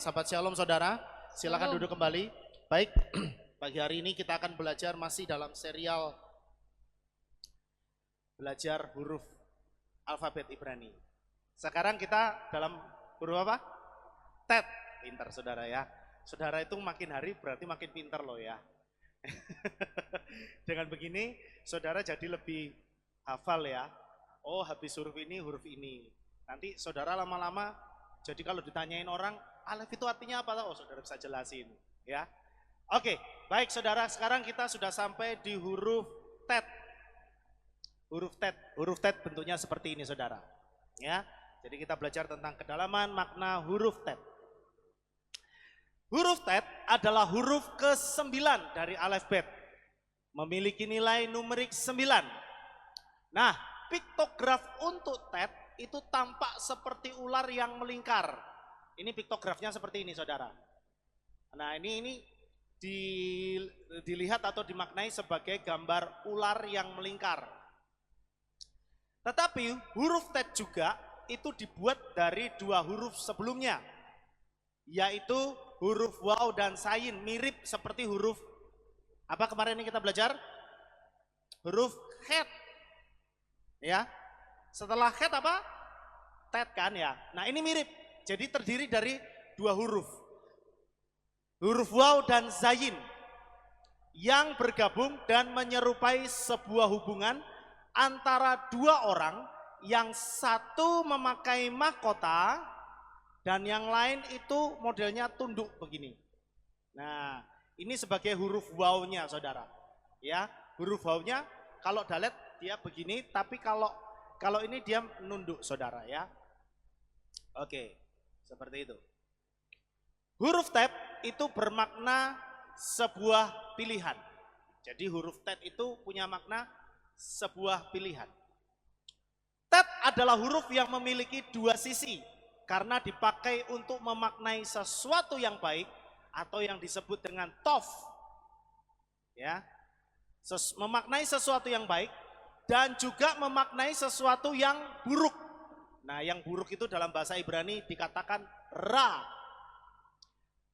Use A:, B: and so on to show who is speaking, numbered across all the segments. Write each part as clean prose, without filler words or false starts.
A: sahabat Shalom saudara, silakan duduk kembali. Baik, pagi hari ini kita akan belajar masih dalam serial belajar huruf alfabet Ibrani. Sekarang kita dalam huruf apa? Tet. Pintar saudara ya. Saudara itu makin hari berarti makin pintar loh ya. Dengan begini saudara jadi lebih hafal ya. Oh, habis huruf ini. Nanti saudara lama-lama jadi kalau ditanyain orang, alif itu artinya apa? Oh, saudara bisa jelasin ya. Oke, baik saudara, sekarang kita sudah sampai di huruf tet. Huruf tet bentuknya seperti ini saudara. Ya. Jadi kita belajar tentang kedalaman makna huruf tet. Huruf tet adalah huruf ke-9 dari alfabet. Memiliki nilai numerik 9. Nah, piktograf untuk tet itu tampak seperti ular yang melingkar. Ini piktografnya seperti ini saudara. Nah ini dilihat atau dimaknai sebagai gambar ular yang melingkar. Tetapi huruf tet juga itu dibuat dari dua huruf sebelumnya. Yaitu huruf waw dan sayin, mirip seperti huruf apa kemarin ini kita belajar? Huruf het. Ya. Setelah het apa? Tet kan ya. Nah ini mirip. Jadi terdiri dari dua huruf. Huruf waw dan zayin. Yang bergabung dan menyerupai sebuah hubungan antara dua orang. Yang satu memakai mahkota dan yang lain itu modelnya tunduk begini. Nah ini sebagai huruf waw-nya saudara. Ya, huruf waw-nya kalau dalet dia begini, tapi kalau ini dia nunduk saudara ya. Oke, seperti itu. Huruf tet itu bermakna sebuah pilihan. Jadi huruf tet itu punya makna sebuah pilihan. Tet adalah huruf yang memiliki dua sisi karena dipakai untuk memaknai sesuatu yang baik atau yang disebut dengan tof. Ya. Memaknai sesuatu yang baik dan juga memaknai sesuatu yang buruk. Nah yang buruk itu dalam bahasa Ibrani dikatakan ra.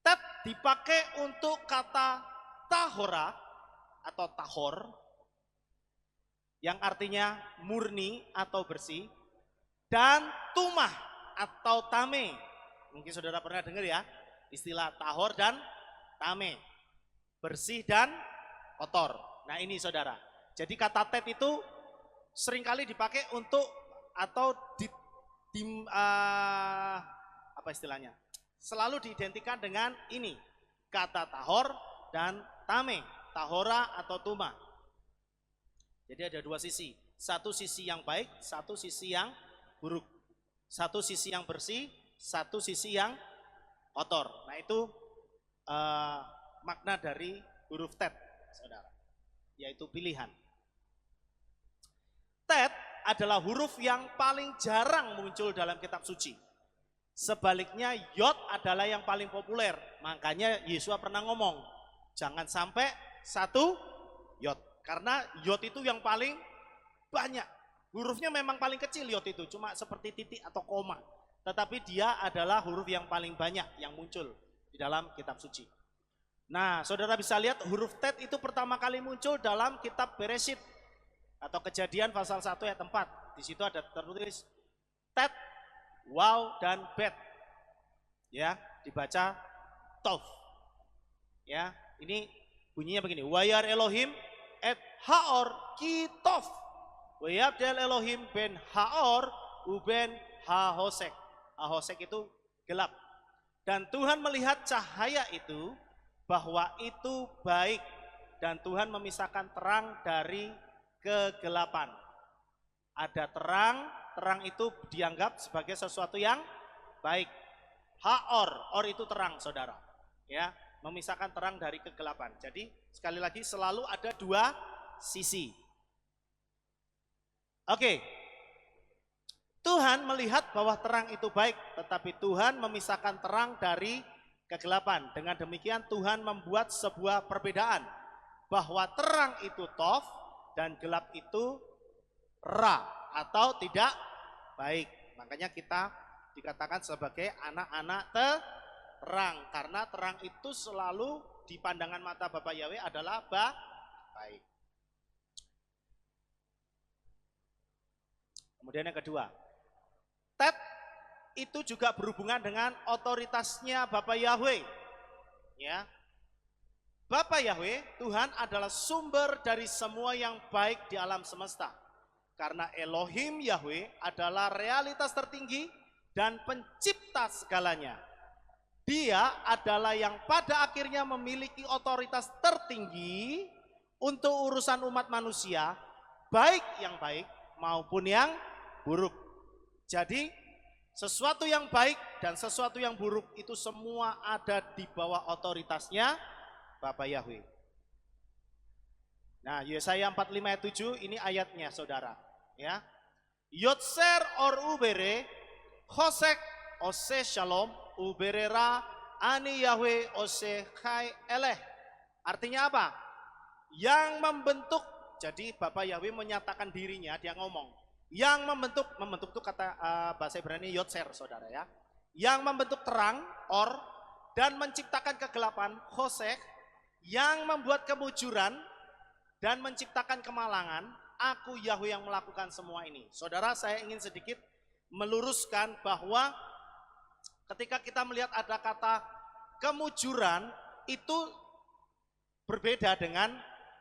A: Tet dipakai untuk kata tahora atau tahor yang artinya murni atau bersih. Dan tumah atau tame. Mungkin saudara pernah dengar ya istilah tahor dan tame. Bersih dan kotor. Nah ini saudara. Jadi kata tet itu seringkali dipakai untuk atau apa istilahnya? Selalu diidentikan dengan ini, kata tahor dan tame, tahora atau tuma. Jadi ada dua sisi, satu sisi yang baik, satu sisi yang buruk, satu sisi yang bersih, satu sisi yang kotor. Nah itu makna dari huruf tet, saudara, yaitu pilihan. Tet adalah huruf yang paling jarang muncul dalam kitab suci. Sebaliknya yod adalah yang paling populer. Makanya Yesua pernah ngomong, jangan sampai satu yod. Karena yod itu yang paling banyak. Hurufnya memang paling kecil yod itu, cuma seperti titik atau koma. Tetapi dia adalah huruf yang paling banyak yang muncul di dalam kitab suci. Nah saudara bisa lihat huruf tet itu pertama kali muncul dalam kitab Bereshit. Atau Kejadian pasal 1 ayat 4. Di situ ada tertulis tet, waw dan bet. Ya, dibaca tof. Ya, ini bunyinya begini. Wayar Elohim et haor kitof. Wayabdel Elohim ben haor uben hahosek. Hahosek itu gelap. Dan Tuhan melihat cahaya itu bahwa itu baik. Dan Tuhan memisahkan terang dari kegelapan. Ada terang, terang itu dianggap sebagai sesuatu yang baik. Haor, or itu terang saudara. Ya, memisahkan terang dari kegelapan. Jadi sekali lagi selalu ada dua sisi. Oke. Tuhan melihat bahwa terang itu baik, tetapi Tuhan memisahkan terang dari kegelapan. Dengan demikian Tuhan membuat sebuah perbedaan bahwa terang itu tof dan gelap itu ra atau tidak baik. Makanya kita dikatakan sebagai anak-anak terang, karena terang itu selalu di pandangan mata Bapak Yahweh adalah baik. Kemudian yang kedua, Tet itu juga berhubungan dengan otoritasnya Bapak Yahweh. Ya. Bapak Yahweh, Tuhan adalah sumber dari semua yang baik di alam semesta. Karena Elohim Yahweh adalah realitas tertinggi dan pencipta segalanya. Dia adalah yang pada akhirnya memiliki otoritas tertinggi untuk urusan umat manusia, baik yang baik maupun yang buruk. Jadi sesuatu yang baik dan sesuatu yang buruk itu semua ada di bawah otoritasnya Bapak Yahweh. Nah, Yesaya 45 ayat 7 ini ayatnya saudara. Ya, Yotser or ubere, Hosek ose shalom, uberera ani Yahweh ose kai eleh. Artinya apa? Yang membentuk, jadi Bapak Yahweh menyatakan dirinya, dia ngomong. Yang membentuk itu kata bahasa Ibrani Yotser saudara ya. Yang membentuk terang, or, dan menciptakan kegelapan, Hosek, yang membuat kemujuran dan menciptakan kemalangan, aku Yahweh yang melakukan semua ini. Saudara, saya ingin sedikit meluruskan bahwa ketika kita melihat ada kata kemujuran itu berbeda dengan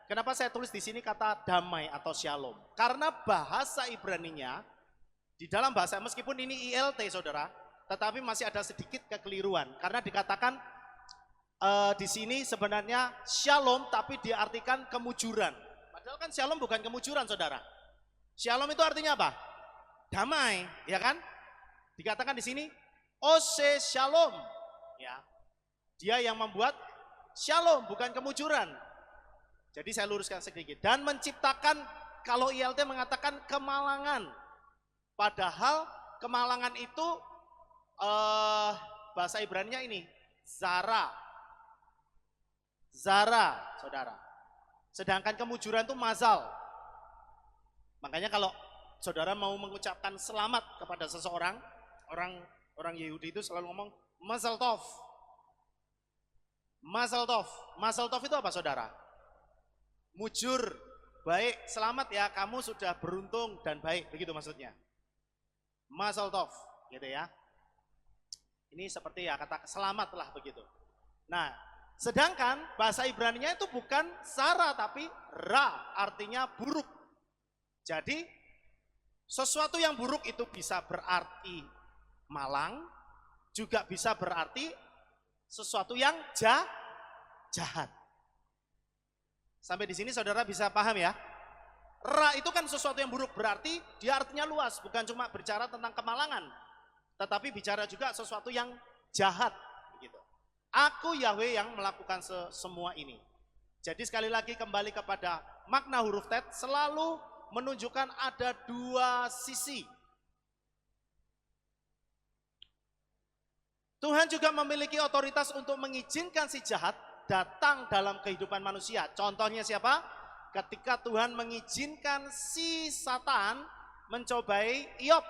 A: kenapa saya tulis di sini kata damai atau shalom. Karena bahasa Ibraninya di dalam bahasa meskipun ini ILT saudara, tetapi masih ada sedikit kekeliruan karena dikatakan di sini sebenarnya shalom tapi diartikan kemujuran. Padahal kan shalom bukan kemujuran saudara. Shalom itu artinya apa? Damai, ya kan? Dikatakan di sini Ose shalom, ya. Dia yang membuat shalom bukan kemujuran. Jadi saya luruskan sedikit dan menciptakan, kalau ILT mengatakan kemalangan. Padahal kemalangan itu bahasa Ibraninya ini zara. Zara, saudara. Sedangkan kemujuran itu mazal. Makanya kalau saudara mau mengucapkan selamat kepada seseorang, orang Yahudi itu selalu ngomong Mazel Tov. Mazel Tov. Mazel Tov itu apa saudara? Mujur, baik, selamat ya, kamu sudah beruntung dan baik, begitu maksudnya. Mazel Tov, gitu ya. Ini seperti ya kata selamat lah begitu. Nah, sedangkan bahasa Ibraninya itu bukan Zara tapi Ra, artinya buruk. Jadi sesuatu yang buruk itu bisa berarti malang, juga bisa berarti sesuatu yang jahat. Sampai di sini saudara bisa paham ya? Ra itu kan sesuatu yang buruk, berarti dia artinya luas, bukan cuma bicara tentang kemalangan, tetapi bicara juga sesuatu yang jahat. Gitu. Aku Yahweh yang melakukan semua ini. Jadi sekali lagi kembali kepada makna huruf Tet selalu menunjukkan ada dua sisi. Tuhan juga memiliki otoritas untuk mengizinkan si jahat datang dalam kehidupan manusia. Contohnya siapa? Ketika Tuhan mengizinkan si Satan mencobai Iyob.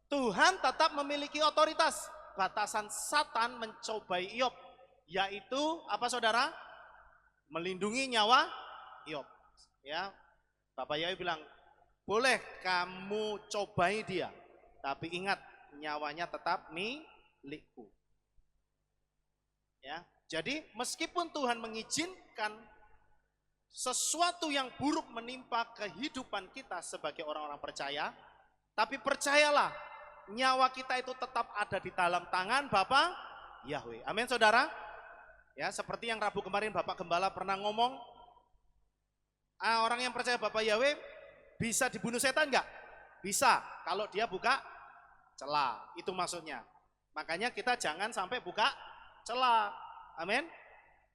A: Tuhan tetap memiliki otoritas. Batasan Satan mencobai Iyob, yaitu apa saudara? Melindungi nyawa Iyob. Ya, Bapak Yahweh bilang, boleh kamu cobai dia, tapi ingat nyawanya tetap milikku. Ya, jadi meskipun Tuhan mengizinkan sesuatu yang buruk menimpa kehidupan kita sebagai orang-orang percaya, tapi percayalah, nyawa kita itu tetap ada di dalam tangan Bapak Yahweh. Amin saudara. Ya, seperti yang Rabu kemarin Bapak Gembala pernah ngomong, orang yang percaya Bapak Yahweh bisa dibunuh setan enggak? Bisa, kalau dia buka celah, itu maksudnya. Makanya kita jangan sampai buka celah. Amin.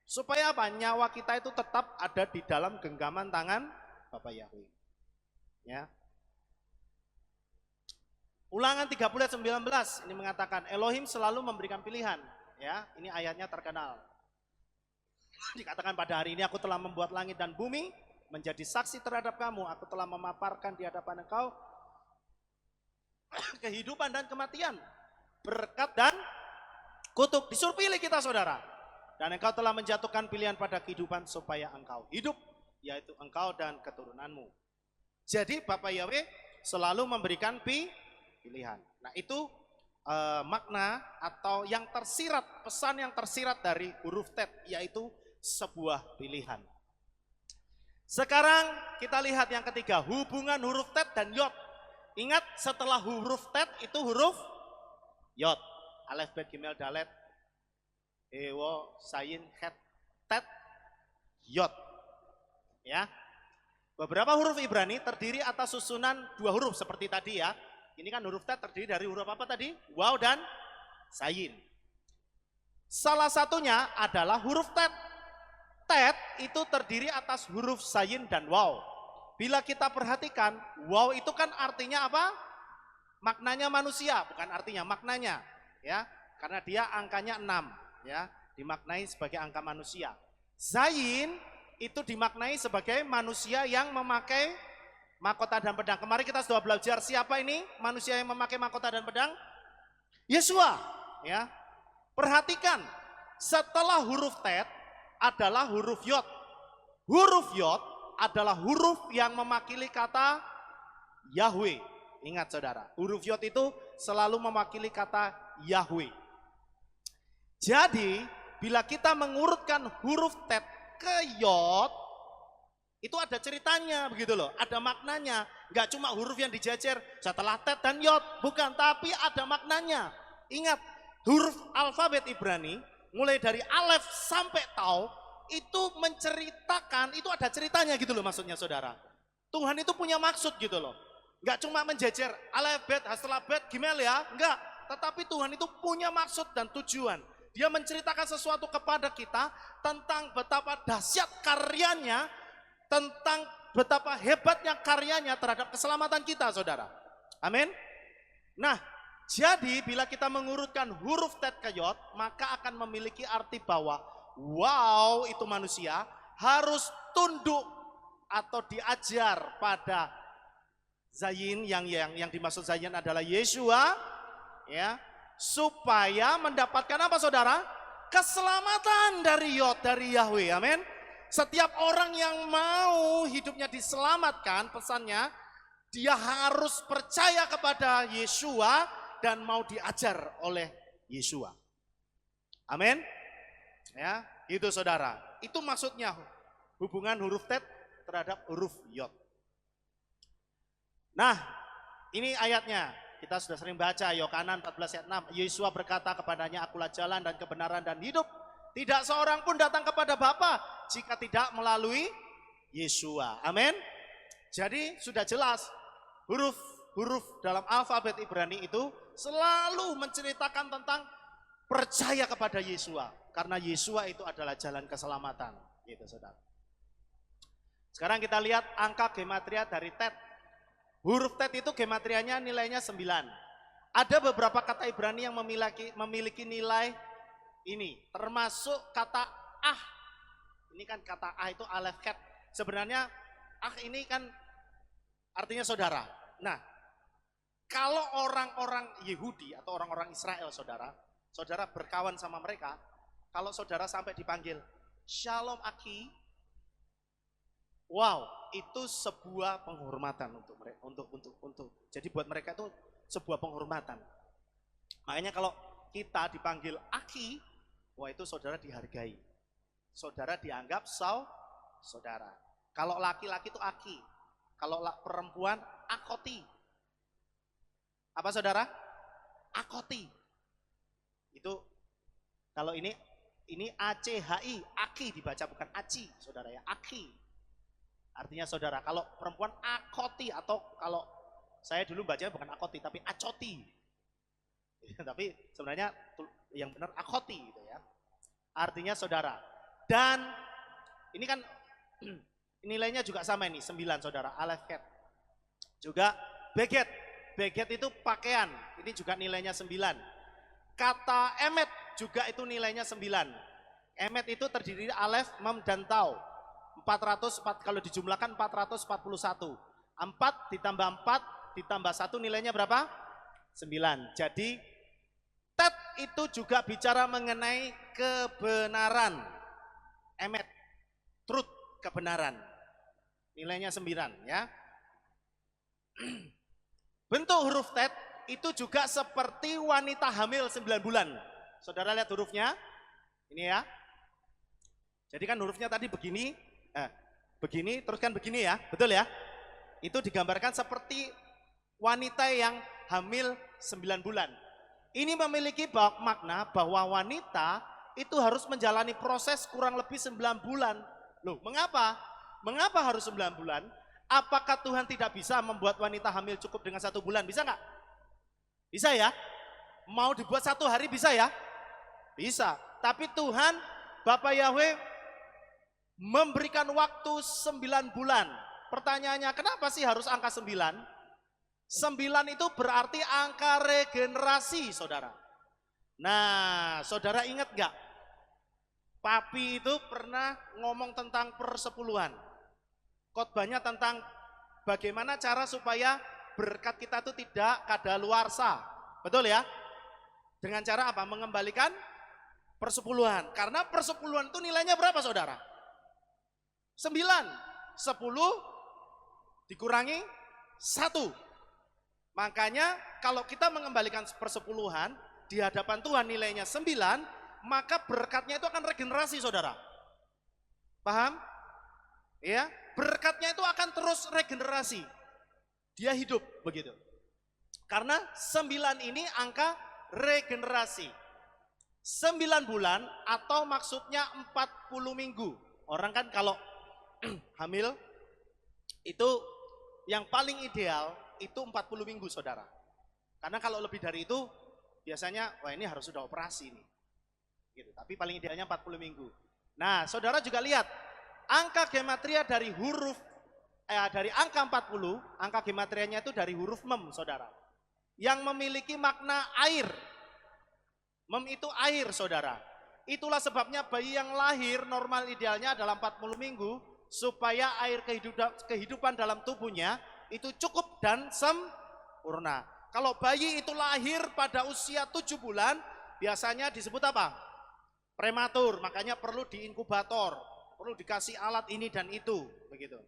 A: Supaya apa? Nyawa kita itu tetap ada di dalam genggaman tangan Bapak Yahweh. Ya. Ulangan 30 ayat 19 ini mengatakan Elohim selalu memberikan pilihan. Ya, ini ayatnya terkenal. Dikatakan pada hari ini aku telah membuat langit dan bumi menjadi saksi terhadap kamu. Aku telah memaparkan di hadapan engkau kehidupan dan kematian, berkat dan kutuk, disuruh pilih kita saudara. Dan engkau telah menjatuhkan pilihan pada kehidupan supaya engkau hidup, yaitu engkau dan keturunanmu. Jadi Bapak Yahweh selalu memberikan pilihan. Nah itu makna atau yang tersirat, pesan yang tersirat dari huruf tet, yaitu sebuah pilihan. Sekarang kita lihat yang ketiga, hubungan huruf tet dan yod. Ingat setelah huruf tet itu huruf yod. Alef, bet, gimel, dalet, ewo, sayin, het, tet, yod. Ya. Beberapa huruf Ibrani terdiri atas susunan dua huruf seperti tadi ya. Ini kan huruf tet terdiri dari huruf apa tadi? Waw dan sayin. Salah satunya adalah huruf tet. Tet itu terdiri atas huruf sayin dan waw. Bila kita perhatikan, waw itu kan artinya apa? Maknanya manusia, bukan artinya, maknanya. Ya, karena dia angkanya 6, ya, dimaknai sebagai angka manusia. Zayin itu dimaknai sebagai manusia yang memakai mahkota dan pedang. Kemarin kita sudah belajar siapa ini manusia yang memakai mahkota dan pedang? Yesua, ya. Perhatikan, setelah huruf tet adalah huruf yod. Huruf yod adalah huruf yang mewakili kata Yahweh. Ingat saudara, huruf yod itu selalu mewakili kata Yahweh. Jadi, bila kita mengurutkan huruf tet ke yod, itu ada ceritanya begitu loh, ada maknanya. Enggak cuma huruf yang dijajar setelah tet dan yod, bukan, tapi ada maknanya. Ingat, huruf alfabet Ibrani mulai dari alef sampai tau itu menceritakan, itu ada ceritanya gitu loh maksudnya saudara. Tuhan itu punya maksud gitu loh. Enggak cuma menjajar alef, bet, setelah bet, gimel ya, enggak. Tetapi Tuhan itu punya maksud dan tujuan. Dia menceritakan sesuatu kepada kita tentang betapa dahsyat karyanya, tentang betapa hebatnya karyanya terhadap keselamatan kita saudara. Amin. Nah, jadi bila kita mengurutkan huruf tet ke yod, maka akan memiliki arti bahwa wow itu manusia harus tunduk atau diajar pada zayin, yang dimaksud zayin adalah Yesua, ya, supaya mendapatkan apa saudara? Keselamatan dari yod, dari Yahweh. Amin. Setiap orang yang mau hidupnya diselamatkan, pesannya dia harus percaya kepada Yesua dan mau diajar oleh Yesua. Amin. Ya, itu saudara. Itu maksudnya hubungan huruf tet terhadap huruf yod. Nah, ini ayatnya. Kita sudah sering baca Yohanan 14 ayat 6. Yesua berkata kepadanya, akulah jalan dan kebenaran dan hidup. Tidak seorang pun datang kepada Bapa jika tidak melalui Yesua. Amin. Jadi sudah jelas huruf-huruf dalam alfabet Ibrani itu selalu menceritakan tentang percaya kepada Yesua. Karena Yesua itu adalah jalan keselamatan. Gitu saudara. Sekarang kita lihat angka gematria dari tet. Huruf tet itu gematrianya nilainya 9. Ada beberapa kata Ibrani yang memiliki nilai ini, termasuk kata ah. Ini kan kata ah itu alef ket. Sebenarnya ah ini kan artinya saudara. Nah, kalau orang-orang Yahudi atau orang-orang Israel saudara berkawan sama mereka, kalau saudara sampai dipanggil Shalom Aki, wow, itu sebuah penghormatan untuk mereka, untuk. Jadi buat mereka itu sebuah penghormatan. Makanya kalau kita dipanggil Aki, wah itu saudara dihargai. Saudara dianggap saudara. Kalau laki-laki itu Aki, kalau perempuan Akoti. Apa saudara? Akoti. Itu kalau ini ACHI, Aki dibaca bukan Aci, saudara ya, Aki. Artinya saudara, kalau perempuan akoti, atau kalau saya dulu bacanya bukan akoti tapi acoti. Tapi sebenarnya yang benar akoti gitu ya. Artinya saudara. Dan ini kan nilainya juga sama ini, 9 saudara, alef ket. Juga beget. Beget itu pakaian, ini juga nilainya 9. Kata emet juga itu nilainya 9. Emet itu terdiri dari alef, mem, dan tau. 404, kalau dijumlahkan 441. 4 ditambah 4 ditambah 1 nilainya berapa? 9. Jadi tet itu juga bicara mengenai kebenaran. Emet, truth, kebenaran. Nilainya 9 ya. Bentuk huruf tet itu juga seperti wanita hamil 9 bulan. Saudara lihat hurufnya? Ini ya. Jadi kan hurufnya tadi begini, begini, terus kan begini ya, betul ya? Itu digambarkan seperti wanita yang hamil 9 bulan. Ini memiliki makna bahwa wanita itu harus menjalani proses kurang lebih 9 bulan. Loh, mengapa? Mengapa harus 9 bulan? Apakah Tuhan tidak bisa membuat wanita hamil cukup dengan 1 bulan? Bisa nggak? Bisa ya? Mau dibuat 1 hari bisa ya? Bisa. Tapi Tuhan, Bapak Yahweh memberikan waktu 9 bulan. Pertanyaannya, kenapa sih harus angka 9? 9 itu berarti angka regenerasi, saudara. Nah, saudara ingat gak? Papi itu pernah ngomong tentang persepuluhan. Khotbahnya tentang bagaimana cara supaya berkat kita itu tidak kadaluarsa. Betul ya? Dengan cara apa? Mengembalikan persepuluhan. Karena persepuluhan itu nilainya berapa, saudara? 9. 10 dikurangi 1. Makanya kalau kita mengembalikan persepuluhan di hadapan Tuhan nilainya 9, maka berkatnya itu akan regenerasi, saudara. Paham? Ya, berkatnya itu akan terus regenerasi. Dia hidup begitu. Karena 9 ini angka regenerasi. 9 bulan atau maksudnya 40 minggu. Orang kan kalau hamil itu yang paling ideal itu 40 minggu, saudara. Karena kalau lebih dari itu biasanya wah ini harus sudah operasi nih. Gitu. Tapi paling idealnya 40 minggu. Nah, saudara juga lihat angka gematria dari dari angka 40, angka gematrianya itu dari huruf mem, saudara. Yang memiliki makna air. Mem itu air, saudara. Itulah sebabnya bayi yang lahir normal idealnya adalah 40 minggu supaya air kehidupan dalam tubuhnya itu cukup dan sempurna. Kalau bayi itu lahir pada usia 7 bulan, biasanya disebut apa? Prematur, makanya perlu diinkubator, perlu dikasih alat ini dan itu, begitu.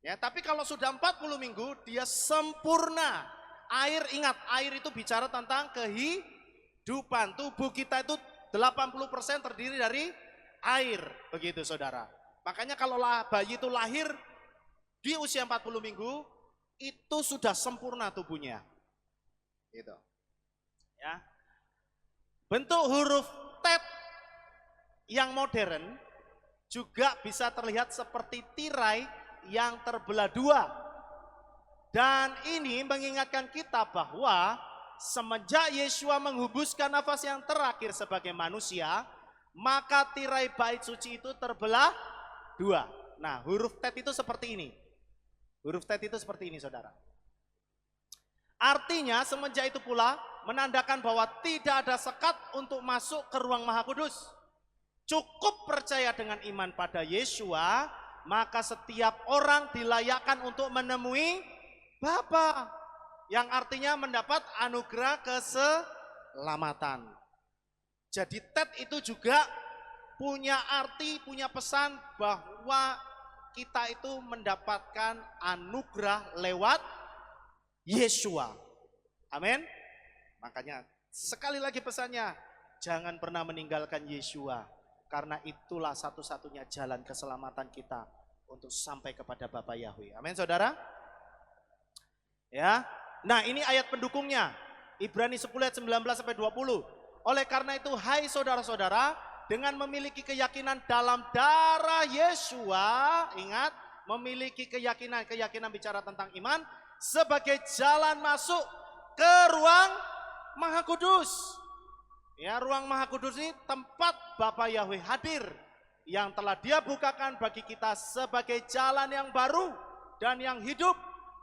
A: Ya, tapi kalau sudah 40 minggu, dia sempurna. Air, ingat, air itu bicara tentang kehidupan. Tubuh kita itu 80% terdiri dari air, begitu, saudara. Makanya kalau bayi itu lahir di usia 40 minggu, itu sudah sempurna tubuhnya. Gitu. Ya. Bentuk huruf tet yang modern juga bisa terlihat seperti tirai yang terbelah 2. Dan ini mengingatkan kita bahwa semenjak Yesua menghembuskan nafas yang terakhir sebagai manusia, maka tirai bait suci itu terbelah 2. Nah, huruf tet itu seperti ini. Huruf tet itu seperti ini, saudara. Artinya semenjak itu pula menandakan bahwa tidak ada sekat untuk masuk ke ruang Maha Kudus. Cukup percaya dengan iman pada Yesua, maka setiap orang dilayakkan untuk menemui Bapa, yang artinya mendapat anugerah keselamatan. Jadi tet itu juga punya arti, punya pesan bahwa kita itu mendapatkan anugerah lewat Yesua. Amin. Makanya sekali lagi pesannya, jangan pernah meninggalkan Yesua, karena itulah satu-satunya jalan keselamatan kita untuk sampai kepada Bapa Yahweh. Amin, saudara. Ya. Nah, ini ayat pendukungnya. Ibrani 10 ayat 19 sampai 20. Oleh karena itu, hai saudara-saudara, dengan memiliki keyakinan dalam darah Yesua, ingat, memiliki keyakinan bicara tentang iman, sebagai jalan masuk ke ruang Maha Kudus. Ya, ruang Maha Kudus ini tempat Bapa Yahweh hadir, yang telah Dia bukakan bagi kita sebagai jalan yang baru dan yang hidup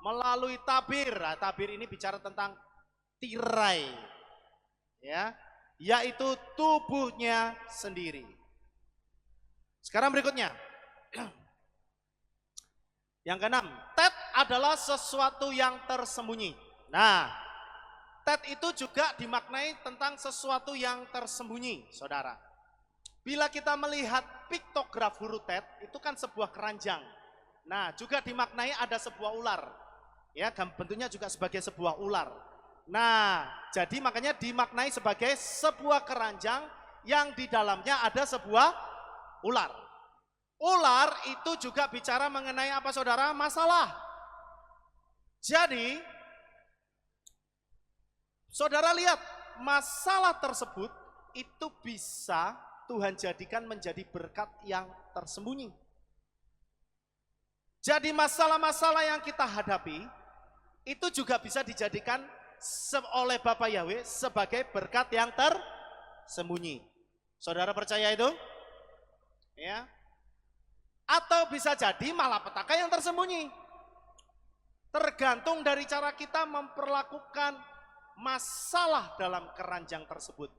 A: melalui tabir. Nah, tabir ini bicara tentang tirai, ya, yaitu tubuhnya sendiri. Sekarang berikutnya. Yang keenam, tet adalah sesuatu yang tersembunyi. Nah, Tet itu juga dimaknai tentang sesuatu yang tersembunyi, saudara. Bila kita melihat piktograf huruf Tet, itu kan sebuah keranjang. Nah, juga dimaknai ada sebuah ular. Ya, bentuknya juga sebagai sebuah ular. Nah, jadi makanya dimaknai sebagai sebuah keranjang yang di dalamnya ada sebuah ular. Ular itu juga bicara mengenai apa, saudara? Masalah. Jadi, saudara lihat, masalah tersebut itu bisa Tuhan jadikan menjadi berkat yang tersembunyi. Jadi masalah-masalah yang kita hadapi, itu juga bisa dijadikan oleh Bapak Yahweh sebagai berkat yang tersembunyi. Saudara percaya itu? Ya. Atau bisa jadi malapetaka yang tersembunyi. Tergantung dari cara kita memperlakukan masalah dalam keranjang tersebut.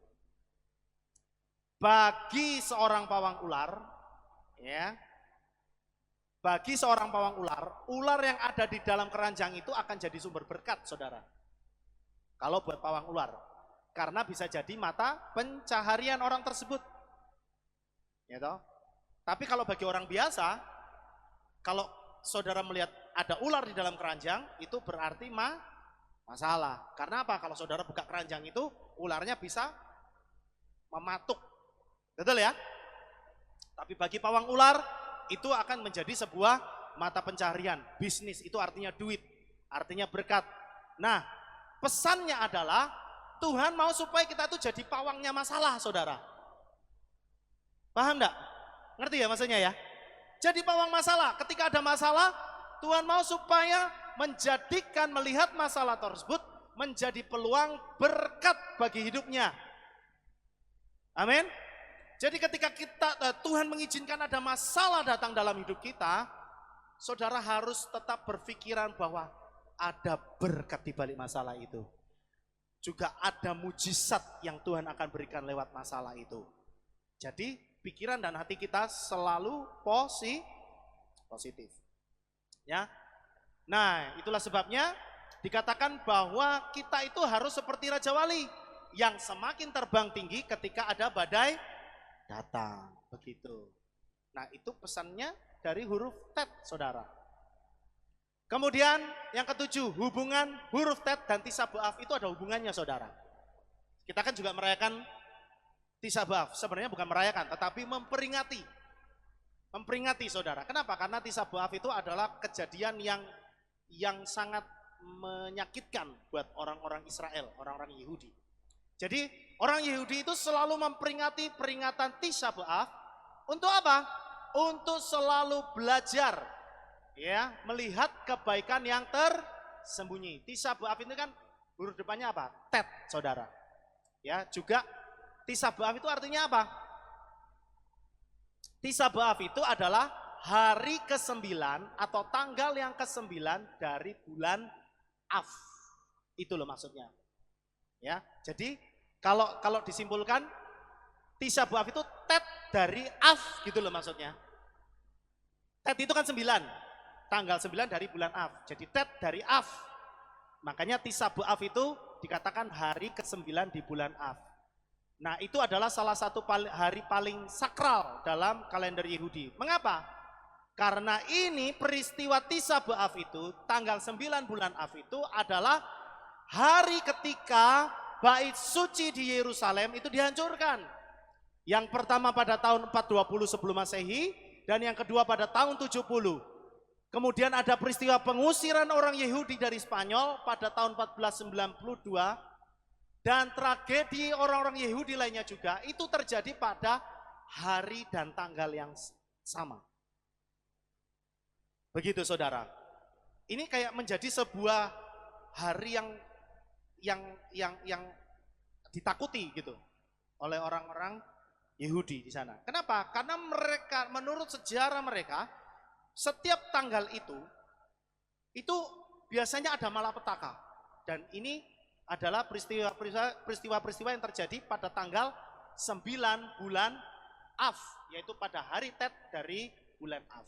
A: Bagi seorang pawang ular, ya, bagi seorang pawang ular, ular yang ada di dalam keranjang itu akan jadi sumber berkat, saudara. Kalau buat pawang ular, karena bisa jadi mata pencaharian orang tersebut. Ya toh? Tapi kalau bagi orang biasa, kalau saudara melihat ada ular di dalam keranjang, itu berarti masalah. Karena apa? Kalau saudara buka keranjang itu, ularnya bisa mematuk. Betul ya? Tapi bagi pawang ular, itu akan menjadi sebuah mata pencaharian. Bisnis itu artinya duit, artinya berkat. Nah, pesannya adalah Tuhan mau supaya kita itu jadi pawangnya masalah, saudara. Paham enggak? Ngerti ya maksudnya ya? Jadi pawang masalah, ketika ada masalah, Tuhan mau supaya menjadikan melihat masalah tersebut menjadi peluang berkat bagi hidupnya. Amin. Jadi ketika Tuhan mengizinkan ada masalah datang dalam hidup kita, saudara harus tetap berpikiran bahwa ada berkat di balik masalah itu. Juga ada mujizat yang Tuhan akan berikan lewat masalah itu. Jadi pikiran dan hati kita selalu positif. Ya. Nah, itulah sebabnya dikatakan bahwa kita itu harus seperti Raja Wali yang semakin terbang tinggi ketika ada badai datang. Begitu. Nah, itu pesannya dari huruf Tet, saudara. Kemudian yang ketujuh, hubungan huruf Tet dan Tisha B'Av itu ada hubungannya, saudara. Kita kan juga merayakan Tisha B'Av, sebenarnya bukan merayakan, tetapi memperingati. Memperingati, saudara. Kenapa? Karena Tisha B'Av itu adalah kejadian yang sangat menyakitkan buat orang-orang Israel, orang-orang Yahudi. Jadi orang Yahudi itu selalu memperingati peringatan Tisha B'Av untuk apa? Untuk selalu belajar, ya, melihat kebaikan yang tersembunyi. Tisha B'Av itu kan huruf depannya apa? Tet, saudara. Ya, juga Tisha B'Av itu artinya apa? Tisha B'Av itu adalah hari ke-9 atau tanggal yang ke-9 dari bulan Av. Itu loh maksudnya. Ya, jadi kalau disimpulkan Tisha B'Av itu Tet dari Av gitu loh maksudnya. Tet itu kan 9, tanggal 9 dari bulan Av. Jadi Tet dari Av. Makanya Tisha B'Av itu dikatakan hari ke-9 di bulan Av. Nah, itu adalah salah satu hari paling sakral dalam kalender Yahudi. Mengapa? Karena ini peristiwa Tisha B'Av itu, tanggal 9 bulan Av itu adalah hari ketika bait suci di Yerusalem itu dihancurkan. Yang pertama pada tahun 420 sebelum Masehi, dan yang kedua pada tahun 70. Kemudian ada peristiwa pengusiran orang Yahudi dari Spanyol pada tahun 1492. Dan tragedi orang-orang Yahudi lainnya juga itu terjadi pada hari dan tanggal yang sama. Begitu, saudara. Ini kayak menjadi sebuah hari yang ditakuti gitu oleh orang-orang Yahudi di sana. Kenapa? Karena mereka, menurut sejarah mereka, setiap tanggal itu biasanya ada malapetaka. Dan ini adalah peristiwa-peristiwa yang terjadi pada tanggal 9 bulan Av, yaitu pada hari Tet dari bulan Av.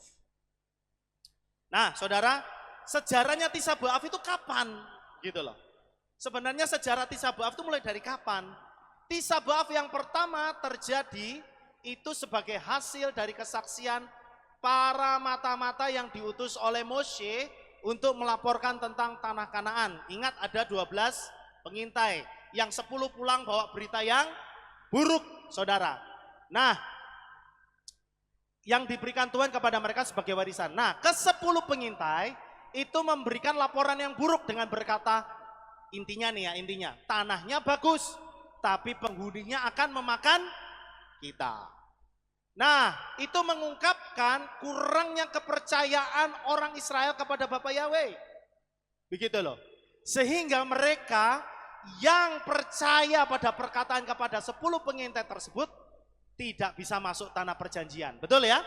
A: Nah, saudara, sejarahnya Tisha B'Av itu kapan? Gitu loh. Sebenarnya sejarah Tisha B'Av itu mulai dari kapan? Tisha B'Av yang pertama terjadi itu sebagai hasil dari kesaksian para mata-mata yang diutus oleh Moshe untuk melaporkan tentang tanah Kanaan. Ingat ada 12 pengintai, yang 10 pulang bawa berita yang buruk, saudara. Nah, yang diberikan Tuhan kepada mereka sebagai warisan. Nah, ke-10 pengintai itu memberikan laporan yang buruk dengan berkata, intinya nih ya, intinya tanahnya bagus, tapi penghuninya akan memakan kita. Nah, itu mengungkapkan kurangnya kepercayaan orang Israel kepada Bapa Yahweh. Begitu loh. Sehingga mereka yang percaya pada perkataan kepada 10 pengintai tersebut tidak bisa masuk tanah perjanjian. Betul ya?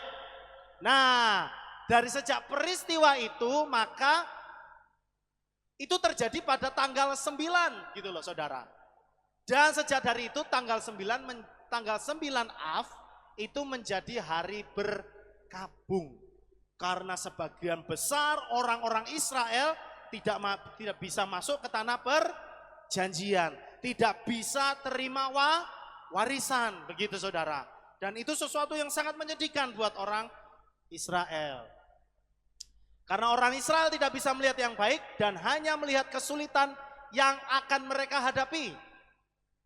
A: Nah, dari sejak peristiwa itu maka itu terjadi pada tanggal 9 gitu loh saudara. Dan sejak dari itu tanggal 9 Av itu menjadi hari berkabung. Karena sebagian besar orang-orang Israel tidak bisa masuk ke tanah perjanjian, tidak bisa terima warisan, begitu saudara. Dan itu sesuatu yang sangat menyedihkan buat orang Israel. Karena orang Israel tidak bisa melihat yang baik dan hanya melihat kesulitan yang akan mereka hadapi.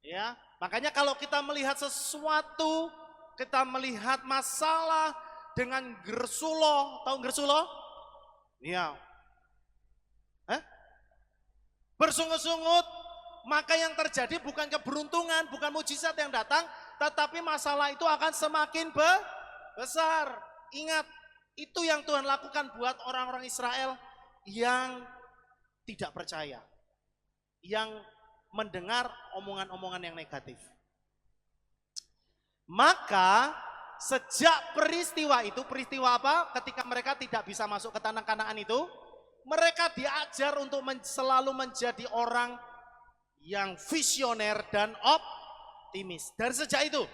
A: Ya, makanya kalau kita melihat sesuatu, kita melihat masalah dengan gersuloh, tahu gersuloh? Iya. Bersungut-sungut, maka yang terjadi bukan keberuntungan, bukan mujizat yang datang, tetapi masalah itu akan semakin besar. Ingat, itu yang Tuhan lakukan buat orang-orang Israel yang tidak percaya, yang mendengar omongan-omongan yang negatif. Maka sejak peristiwa itu, peristiwa apa? Ketika mereka tidak bisa masuk ke tanah Kanaan itu, mereka diajar untuk selalu menjadi orang yang visioner dan optimis. Dari sejak itu,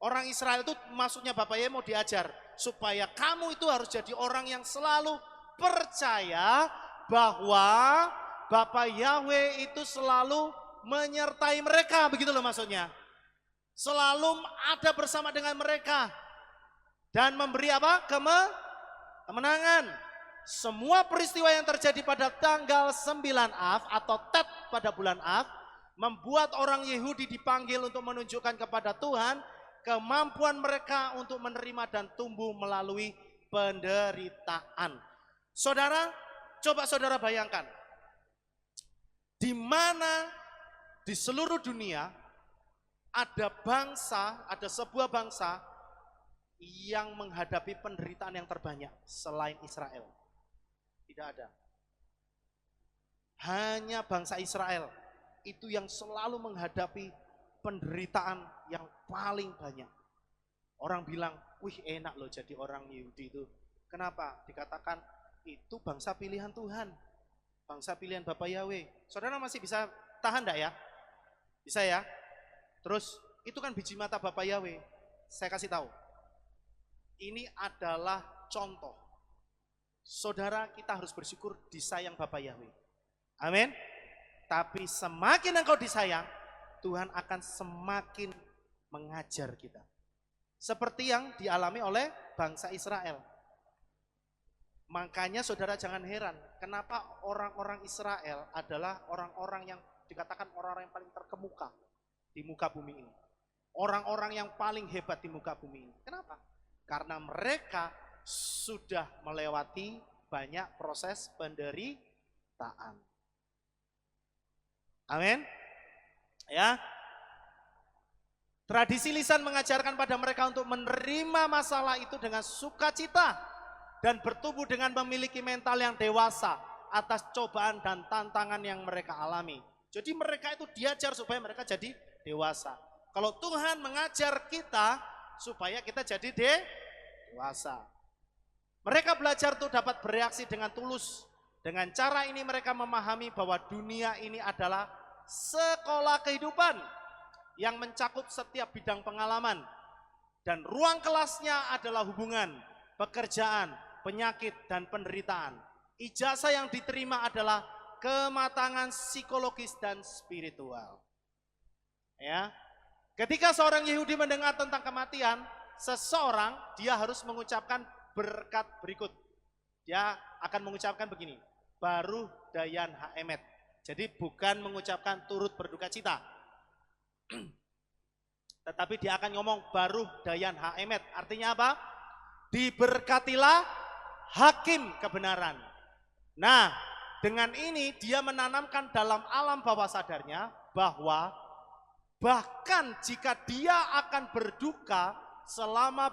A: orang Israel itu maksudnya Bapak Yahweh mau diajar supaya kamu itu harus jadi orang yang selalu percaya bahwa Bapak Yahweh itu selalu menyertai mereka, begitu loh maksudnya. Selalu ada bersama dengan mereka dan memberi apa? Kemenangan. Semua peristiwa yang terjadi pada tanggal 9 Av atau Tet pada bulan Av membuat orang Yahudi dipanggil untuk menunjukkan kepada Tuhan kemampuan mereka untuk menerima dan tumbuh melalui penderitaan. Saudara, coba saudara bayangkan, di mana di seluruh dunia ada bangsa, ada sebuah bangsa yang menghadapi penderitaan yang terbanyak selain Israel. Tidak ada. Hanya bangsa Israel itu yang selalu menghadapi penderitaan yang paling banyak. Orang bilang, wih enak loh jadi orang Yahudi itu. Kenapa? Dikatakan itu bangsa pilihan Tuhan. Bangsa pilihan Bapak Yahweh. Saudara masih bisa tahan enggak ya? Bisa ya? Terus itu kan biji mata Bapak Yahweh. Saya kasih tahu. Ini adalah contoh. Saudara, kita harus bersyukur disayang Bapak Yahweh. Amin. Tapi semakin engkau disayang, Tuhan akan semakin mengajar kita. Seperti yang dialami oleh bangsa Israel. Makanya saudara jangan heran, kenapa orang-orang Israel adalah orang-orang yang dikatakan orang-orang yang paling terkemuka di muka bumi ini. Orang-orang yang paling hebat di muka bumi ini. Kenapa? Karena mereka sudah melewati banyak proses penderitaan. Amin. Ya. Tradisi lisan mengajarkan pada mereka untuk menerima masalah itu dengan sukacita dan bertumbuh dengan memiliki mental yang dewasa atas cobaan dan tantangan yang mereka alami. Jadi mereka itu diajar supaya mereka jadi dewasa. Kalau Tuhan mengajar kita supaya kita jadi dewasa. Mereka belajar untuk dapat bereaksi dengan tulus. Dengan cara ini mereka memahami bahwa dunia ini adalah sekolah kehidupan yang mencakup setiap bidang pengalaman. Dan ruang kelasnya adalah hubungan, pekerjaan, penyakit, dan penderitaan. Ijazah yang diterima adalah kematangan psikologis dan spiritual. Ya. Ketika seorang Yahudi mendengar tentang kematian seseorang, dia harus mengucapkan berkat berikut. Dia akan mengucapkan begini, baruh dayan haemet. Jadi bukan mengucapkan turut berduka cita. Tetapi dia akan ngomong baruh dayan haemet. Artinya apa? Diberkatilah hakim kebenaran. Nah, dengan ini dia menanamkan dalam alam bawah sadarnya bahwa bahkan jika dia akan berduka selama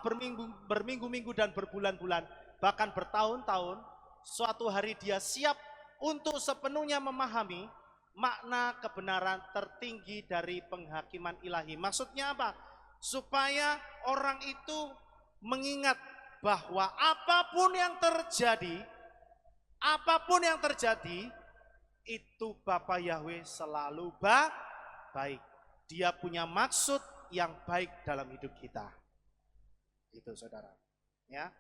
A: berminggu-minggu dan berbulan-bulan, bahkan bertahun-tahun, suatu hari dia siap untuk sepenuhnya memahami makna kebenaran tertinggi dari penghakiman ilahi. Maksudnya apa? Supaya orang itu mengingat bahwa apapun yang terjadi, itu Bapa Yahweh selalu baik. Dia punya maksud yang baik dalam hidup kita. Itu saudara. Ya.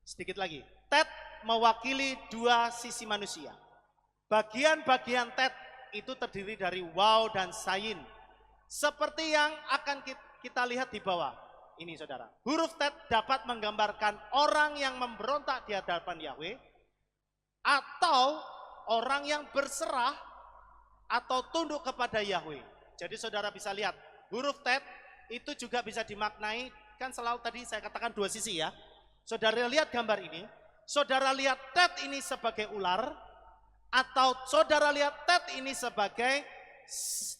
A: Sedikit lagi. Tet mewakili dua sisi manusia. Bagian-bagian tet itu terdiri dari waw dan sayin. Seperti yang akan kita lihat di bawah. Ini saudara. Huruf tet dapat menggambarkan orang yang memberontak di hadapan Yahweh. Atau orang yang berserah atau tunduk kepada Yahweh. Jadi saudara bisa lihat. Huruf tet itu juga bisa dimaknai. Kan selalu tadi saya katakan dua sisi ya. Saudara lihat gambar ini, saudara lihat tet ini sebagai ular, atau saudara lihat tet ini sebagai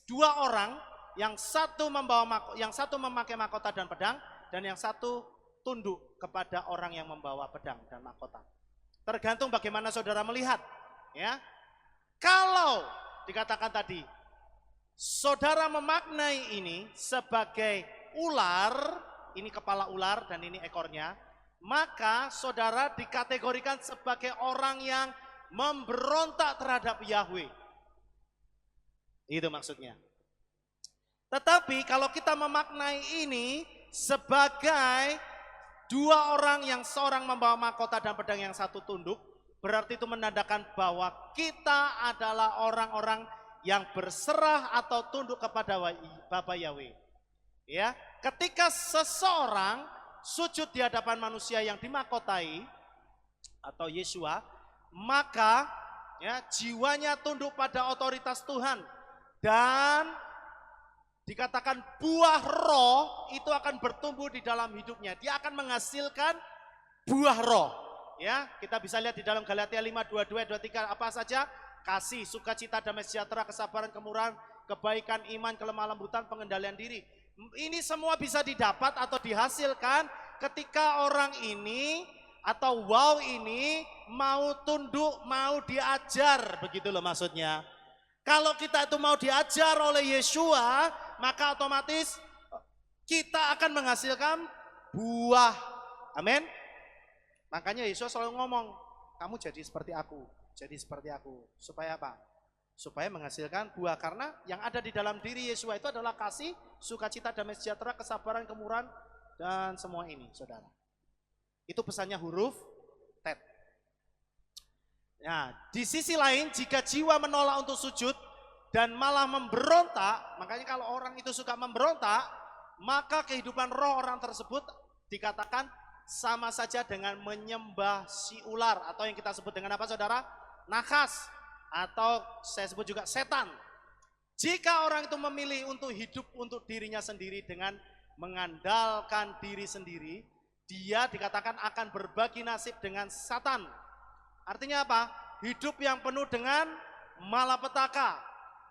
A: dua orang, yang satu memakai mahkota dan pedang, dan yang satu tunduk kepada orang yang membawa pedang dan mahkota. Tergantung bagaimana saudara melihat. Ya, kalau dikatakan tadi, saudara memaknai ini sebagai ular, ini kepala ular dan ini ekornya, maka saudara dikategorikan sebagai orang yang memberontak terhadap Yahweh. Itu maksudnya. Tetapi kalau kita memaknai ini sebagai dua orang yang seorang membawa mahkota dan pedang yang satu tunduk, berarti itu menandakan bahwa kita adalah orang-orang yang berserah atau tunduk kepada Bapa Yahweh. Ya, ketika seseorang sujud di hadapan manusia yang dimahkotai atau Yesua, maka ya jiwanya tunduk pada otoritas Tuhan, dan dikatakan buah roh itu akan bertumbuh di dalam hidupnya. Dia akan menghasilkan buah roh. Ya, kita bisa lihat di dalam Galatia 5:22-23 apa saja? Kasih, sukacita, damai sejahtera, kesabaran, kemurahan, kebaikan, iman, kelemah lembutan, pengendalian diri. Ini semua bisa didapat atau dihasilkan ketika orang ini atau wow ini mau tunduk, mau diajar, begitu loh maksudnya. Kalau kita itu mau diajar oleh Yesua, maka otomatis kita akan menghasilkan buah. Amin. Makanya Yesus selalu ngomong, kamu jadi seperti aku, jadi seperti aku. Supaya apa? Supaya menghasilkan buah. Karena yang ada di dalam diri Yesus itu adalah kasih, sukacita, damai sejahtera, kesabaran, kemurahan, dan semua ini, saudara. Itu pesannya huruf tet. Nah, di sisi lain, jika jiwa menolak untuk sujud dan malah memberontak, makanya kalau orang itu suka memberontak, maka kehidupan roh orang tersebut dikatakan sama saja dengan menyembah si ular, atau yang kita sebut dengan apa saudara? Nakas, atau saya sebut juga setan. Jika orang itu memilih untuk hidup untuk dirinya sendiri dengan mengandalkan diri sendiri, dia dikatakan akan berbagi nasib dengan Satan. Artinya apa? Hidup yang penuh dengan malapetaka.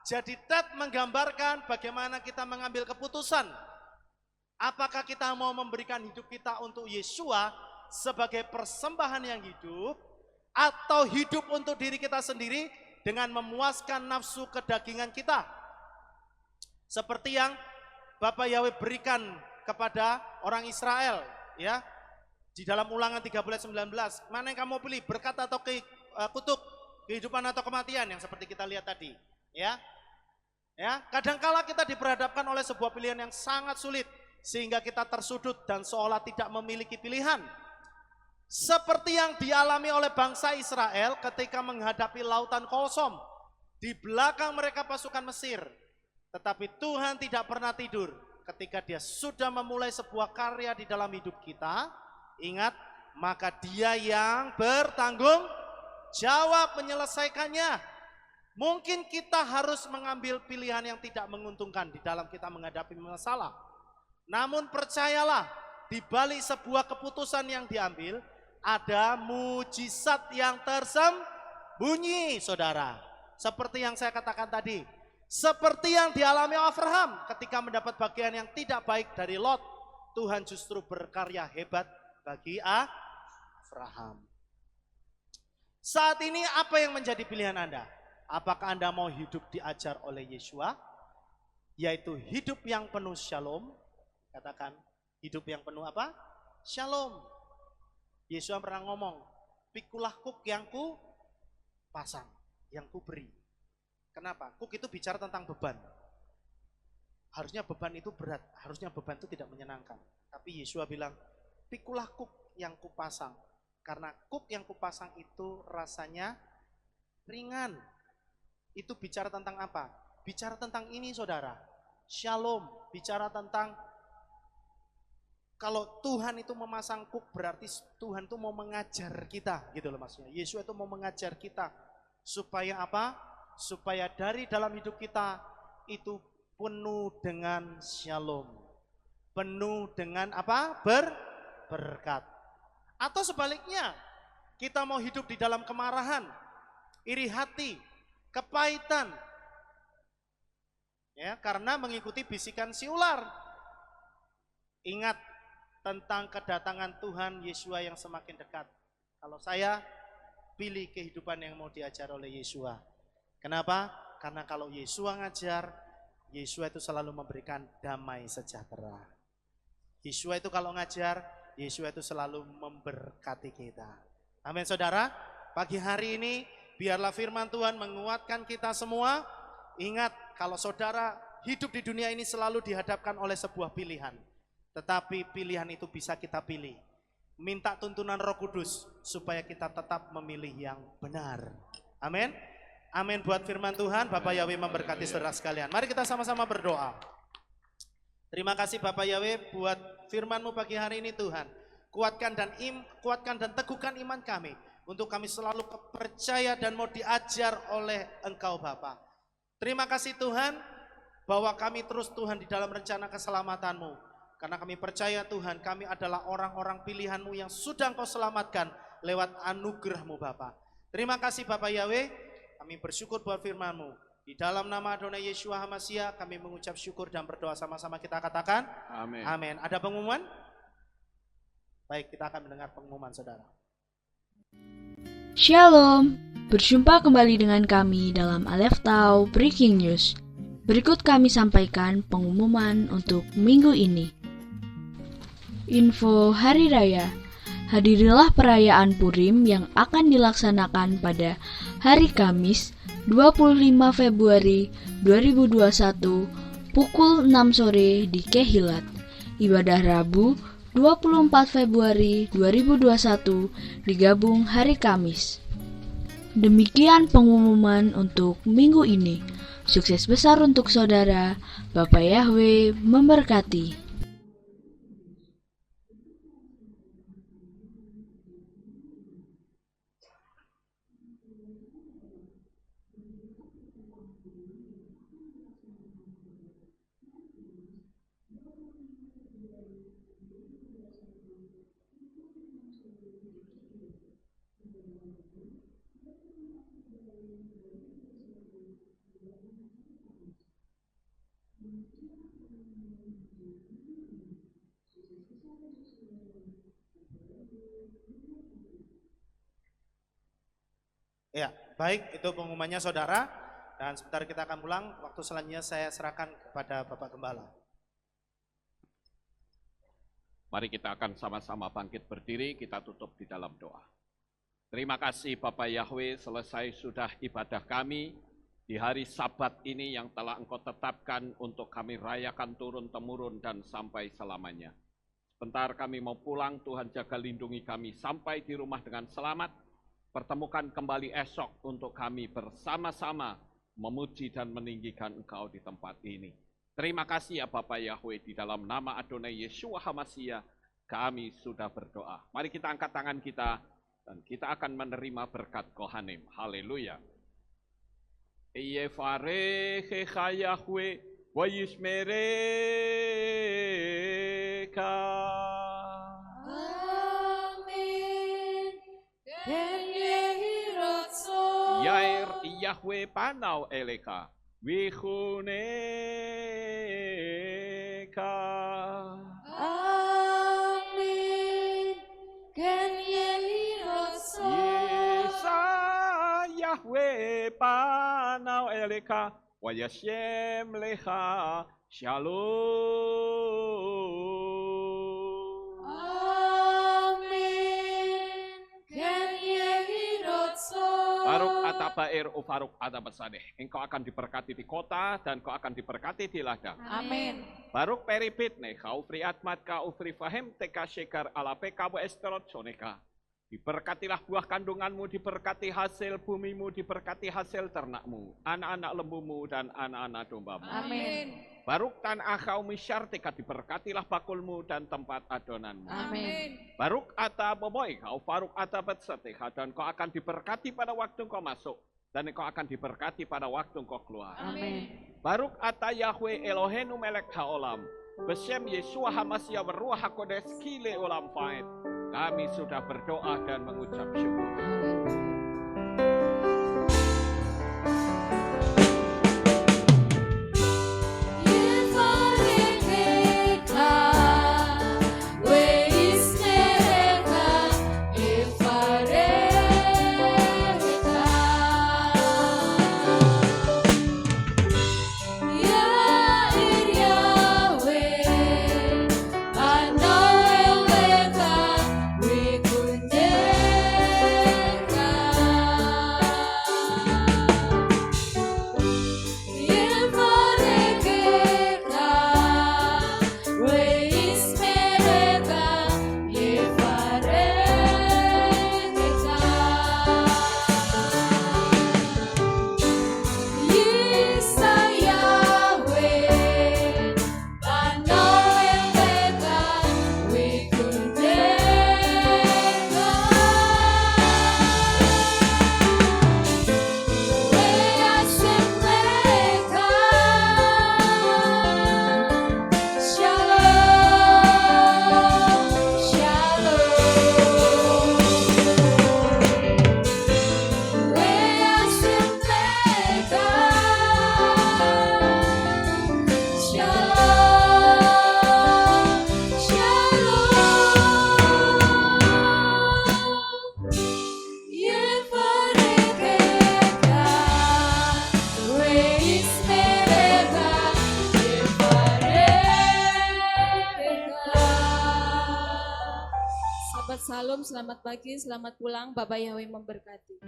A: Jadi tet menggambarkan bagaimana kita mengambil keputusan. Apakah kita mau memberikan hidup kita untuk Yesua sebagai persembahan yang hidup, atau hidup untuk diri kita sendiri dengan memuaskan nafsu kedagingan kita. Seperti yang Bapak Yahweh berikan kepada orang Israel, ya. Di dalam Ulangan 13:19, mana yang kamu pilih, berkat atau kutuk, kehidupan atau kematian, yang seperti kita lihat tadi, ya. Ya, kadangkala kita diperhadapkan oleh sebuah pilihan yang sangat sulit sehingga kita tersudut dan seolah tidak memiliki pilihan. Seperti yang dialami oleh bangsa Israel ketika menghadapi lautan kosong. Di belakang mereka pasukan Mesir. Tetapi Tuhan tidak pernah tidur. Ketika dia sudah memulai sebuah karya di dalam hidup kita, ingat, maka dia yang bertanggung jawab menyelesaikannya. Mungkin kita harus mengambil pilihan yang tidak menguntungkan di dalam kita menghadapi masalah. Namun percayalah, di balik sebuah keputusan yang diambil, ada mujizat yang tersembunyi, saudara. Seperti yang saya katakan tadi, seperti yang dialami Abraham ketika mendapat bagian yang tidak baik dari Lot, Tuhan justru berkarya hebat bagi Abraham. Saat ini apa yang menjadi pilihan Anda? Apakah Anda mau hidup diajar oleh Yeshua, yaitu hidup yang penuh shalom? Katakan, hidup yang penuh apa? Shalom. Yeshua pernah ngomong, pikulah kuk yang ku pasang, yang ku beri. Kenapa? Kuk itu bicara tentang beban. Harusnya beban itu berat, harusnya beban itu tidak menyenangkan. Tapi Yeshua bilang, pikulah kuk yang ku pasang. Karena kuk yang ku pasang itu rasanya ringan. Itu bicara tentang apa? Bicara tentang ini, saudara. Shalom, bicara tentang kalau Tuhan itu memasang kuk, berarti Tuhan itu mau mengajar kita, gitu loh maksudnya. Yesus itu mau mengajar kita supaya apa? Supaya dari dalam hidup kita itu penuh dengan shalom, penuh dengan apa? Berkat. Atau sebaliknya, kita mau hidup di dalam kemarahan, iri hati, kepahitan, ya, karena mengikuti bisikan si ular. Ingat tentang kedatangan Tuhan Yeshua yang semakin dekat. Kalau saya pilih kehidupan yang mau diajar oleh Yeshua. Kenapa? Karena kalau Yeshua ngajar, Yeshua itu selalu memberikan damai sejahtera. Yeshua itu kalau ngajar, Yeshua itu selalu memberkati kita. Amin, saudara. Pagi hari ini biarlah firman Tuhan menguatkan kita semua. Ingat, kalau saudara hidup di dunia ini selalu dihadapkan oleh sebuah pilihan. Tetapi pilihan itu bisa kita pilih. Minta tuntunan Roh Kudus supaya kita tetap memilih yang benar. Amin. Amin buat firman Tuhan. Bapak Yahweh memberkati saudara sekalian. Mari kita sama-sama berdoa. Terima kasih Bapak Yahweh buat firman-Mu pagi hari ini Tuhan. Kuatkan dan teguhkan iman kami. Untuk kami selalu percaya dan mau diajar oleh Engkau Bapa. Terima kasih Tuhan bahwa kami terus Tuhan di dalam rencana keselamatan-Mu. Karena kami percaya Tuhan, kami adalah orang-orang pilihan-Mu yang sudah Engkau selamatkan lewat anugerah-Mu Bapa. Terima kasih Bapak Yahweh, kami bersyukur buat firman-Mu. Di dalam nama Adonai Yeshua HaMashiach kami mengucap syukur dan berdoa sama-sama kita katakan. Amin. Amin. Ada pengumuman? Baik, kita akan mendengar pengumuman saudara.
B: Shalom, berjumpa kembali dengan kami dalam Aleph Tau Breaking News. Berikut kami sampaikan pengumuman untuk minggu ini. Info Hari Raya. Hadirilah perayaan Purim yang akan dilaksanakan pada hari Kamis 25 Februari 2021 pukul 6 sore di Kehilat. Ibadah Rabu 24 Februari 2021 digabung hari Kamis. Demikian pengumuman untuk minggu ini. Sukses besar untuk saudara. Bapak Yahweh memberkati.
A: Ya, baik, itu pengumumannya saudara. Dan sebentar kita akan pulang. Waktu selanjutnya saya serahkan kepada Bapak Gembala.
C: Mari kita akan sama-sama bangkit berdiri, kita tutup di dalam doa. Terima kasih Bapak Yahweh, selesai sudah ibadah kami di hari Sabat ini yang telah Engkau tetapkan untuk kami rayakan turun-temurun dan sampai selamanya. Bentar kami mau pulang, Tuhan jaga lindungi kami sampai di rumah dengan selamat. Pertemukan kembali esok untuk kami bersama-sama memuji dan meninggikan Engkau di tempat ini. Terima kasih ya Bapa Yahweh, di dalam nama Adonai Yeshua HaMashiach kami sudah berdoa. Mari kita angkat tangan kita dan kita akan menerima berkat Kohanim. Haleluya. Yevarechecha Yahweh wa yishmereka.
D: Amen. Ken yehi rotso.
C: Yair Yahweh panau eleka wichuneka.
D: Amen. Ken yehi rotso.
C: Yesa Yahweh panau eleka wa yashem lecha shalom.
D: Amen. Ken yehi rotso.
C: Baruk atabair ufaruk atabasadeh. Engkau akan diberkati di kota dan kau akan diberkati di ladang.
D: Amin.
C: Baruk peripit neka ufri atmatka ufri fahem teka shekar ala peka wa esterot soneka. Diberkatilah buah kandunganmu, diberkati hasil bumimu, diberkati hasil ternakmu, anak-anak lembumu dan anak-anak dombamu.
D: Amin.
C: Baruk tan akau misyartika, diberkatilah bakulmu dan tempat adonanmu.
D: Amin.
C: Baruk ata boboy kau faruk ata betseteha, dan kau akan diberkati pada waktu kau masuk dan kau akan diberkati pada waktu kau keluar.
D: Amin.
C: Baruk ata Yahweh Elohenu melek haolam, besem Yeshua HaMashiach beruah hakodes kile olam faid. Kami sudah berdoa dan mengucap syukur.
D: Salam, selamat pagi, selamat pulang, Bapak Yahweh memberkati.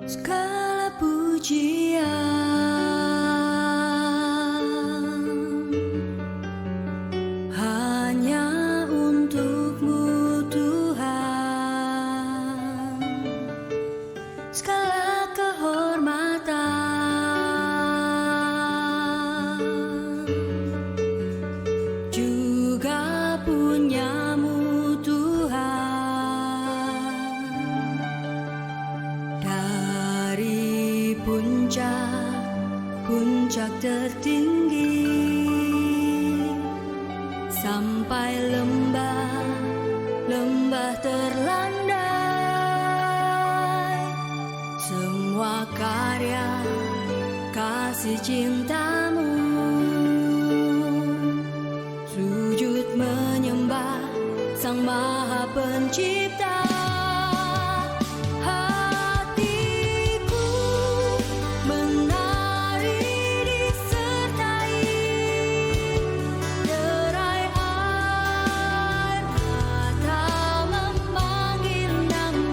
E: Segala pujian hanya untuk-Mu Tuhan, segala kehormatan juga punya-Mu Tuhan. Dari puncak tertinggi sampai lembah terlandai, semua karya kasih cinta-Mu, sujud menyembah Sang Maha Pencipta. Nama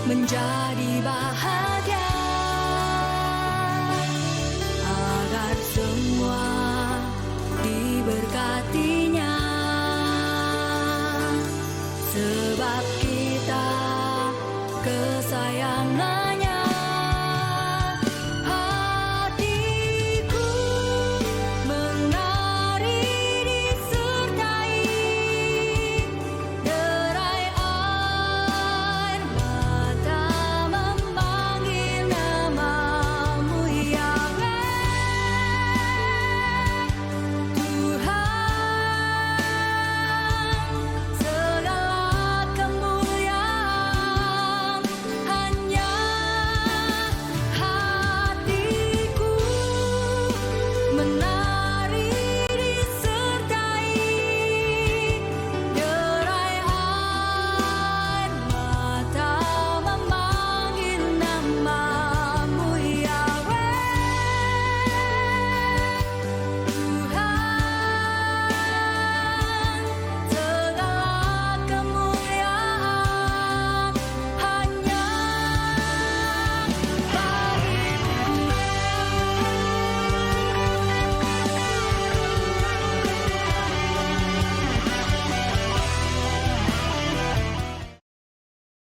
E: menjadi bahagia, agar semua diberkatinya, sebab